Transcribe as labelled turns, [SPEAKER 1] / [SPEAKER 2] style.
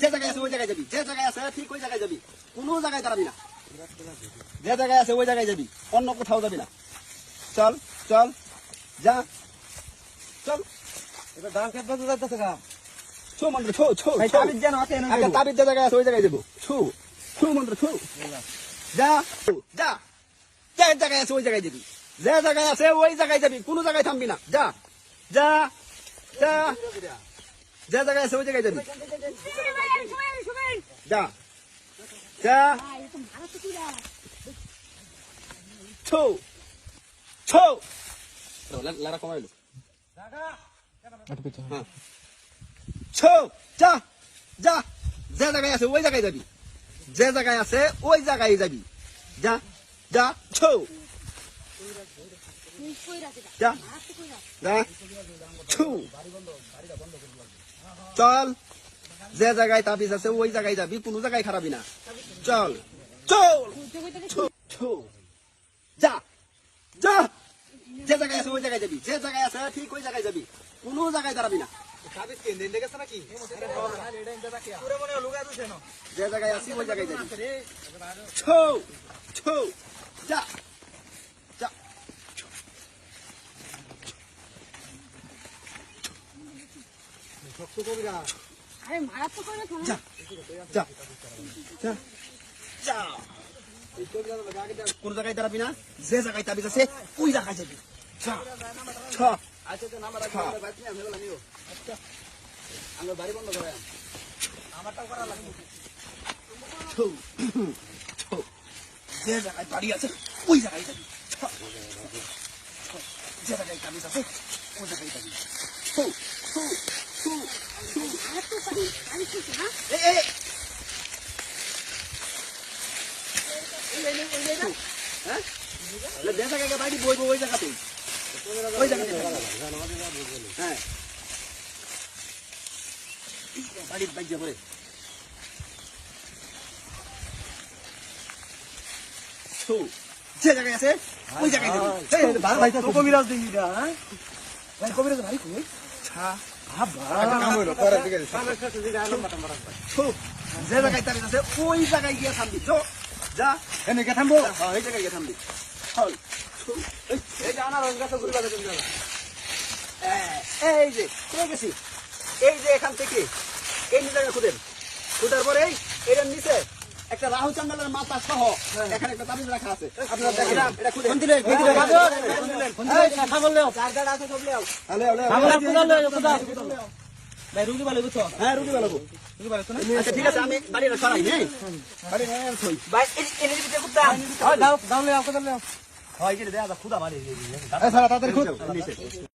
[SPEAKER 1] যে জায়গায় আছে ওই জায়গায় যাবি, যে জায়গায় আছে ঠিক ওই জায়গায় যাবি, কোনো জায়গায় দাঁড়াবি না। যে জায়গায় আছে ওই জায়গায় যাবি, অন্য কোথাও যাবি না। চল চল যা চল।
[SPEAKER 2] এবার ধান খেত বাজে যাইতেছে গা।
[SPEAKER 1] ছু মন্ত্র ছু ছু
[SPEAKER 2] ভাই তাবিজ যেন হাতে এনে
[SPEAKER 1] আগে
[SPEAKER 2] দেবো।
[SPEAKER 1] তাবিজ যে জায়গায় আছে ওই জায়গায় যাবো। ছু ছু মন্ত্র ছু যা যা, যে জায়গায় আছে ওই জায়গায় যাবি, যে জায়গায় আছে ওই জায়গায় যাবি, কোনো জায়গায় থামবি না। যা যা যা, যে জায়গায় আছে ওই জায়গায় যাবি। যা যা ছু ছু লারা কমাইলো। হ্যাঁ ছু যা যা, যে জায়গায় আছে ওই জায়গায় যাবি, যে জায়গায় আছে ওই জায়গায় যাবি। যা যা ছু যা যা ছু। চল, যে জায়গায় তাবিজ আছে ওই জায়গায় যাবি, কোনো জায়গায় খারাপি না। চল চল ছু ছু যা যা, যে জায়গায় আছে ওই জায়গায় যাবি, যে জায়গায় আছে ঠিক ওই জায়গায় যাবি, কোনো জায়গায় দাঁড়াবি না।
[SPEAKER 2] তাবিজ কি এনে গেছে নাকি? পুরো মনে হয় লুকায় দিছে না।
[SPEAKER 1] যে জায়গায় আছি ওই জায়গায় যাবি। ছু ছু যা যা
[SPEAKER 2] শক্ত কবিরা।
[SPEAKER 3] আরে মারাত্মক করে না
[SPEAKER 1] যা যা যা যা। কোন জায়গায় দাঁড়াবি না, যে জায়গায় তাবিজ আছে ওই জায়গায় যাবি। যা ছ
[SPEAKER 2] আচ্ছা তো নাম্বার আছে আমরা বাইতে আমি হলো নিও। আচ্ছা আমরা বাড়ি বন্ধ করে আমারটাও করা লাগবে।
[SPEAKER 1] ছু ছু, যে জায়গায় বাড়ি আছে ওই জায়গায় যাবি। ছ ছ, যে জায়গায় তাবিজ আছে ওই জায়গায় যাবি। ছু ছু ছু ছু।
[SPEAKER 3] মারাত্মক করে আমি ঠিক না
[SPEAKER 1] এই এই হ্যাঁ, যে জায়গায় বাড়ি বইবো ওই জায়গাতেই, ওই জায়গাতে হ্যাঁ বাড়ির বাইরে করে ছু, যে জায়গায় আছে ওই জায়গায় যাবি।
[SPEAKER 2] ভাই ভাই তো কবিরাজ দিই না হ্যাঁ ভাই কবিরাজ ভাই কই
[SPEAKER 1] ছা
[SPEAKER 2] আবা
[SPEAKER 1] কাম হলো পরে দিকে ছু, যে জায়গায় তাবিজ আছে ওই জায়গায় গিয়ে থামবি। চ যা
[SPEAKER 2] এনে কে থামবো
[SPEAKER 1] হ্যাঁ, এই জায়গায় গিয়ে থামবি। চল ছু,
[SPEAKER 2] এই যে আনার গাছ ঘুরে বাজে তুমি জানা
[SPEAKER 1] এই যে পেয়ে গেছি, এই যে এখান থেকে এই জায়গা খুদেন, খুদার পরে এটার নিচে একটা রাহু চান্দালের মাথা সহ এখানে একটা তাবিজ রাখা আছে। আপনারা দেখেন এটা খুদেন।
[SPEAKER 2] চার্জার আছে সব লেও
[SPEAKER 1] হ্যালো হ্যালো
[SPEAKER 2] ভাই রুগী ভালো বুঝছো
[SPEAKER 1] হ্যাঁ রুটি বানাবো। আচ্ছা ঠিক আছে, আমি বাড়িটা সরাই হ্যাঁ, বাড়ি থই
[SPEAKER 2] ভাই এনে দিতে কুত্তা দাও দাও লেও কত লেও
[SPEAKER 1] হয় কি দেয়া খুদা বাড়ি
[SPEAKER 2] তাড়াতাড়ি খুদ
[SPEAKER 1] নিচে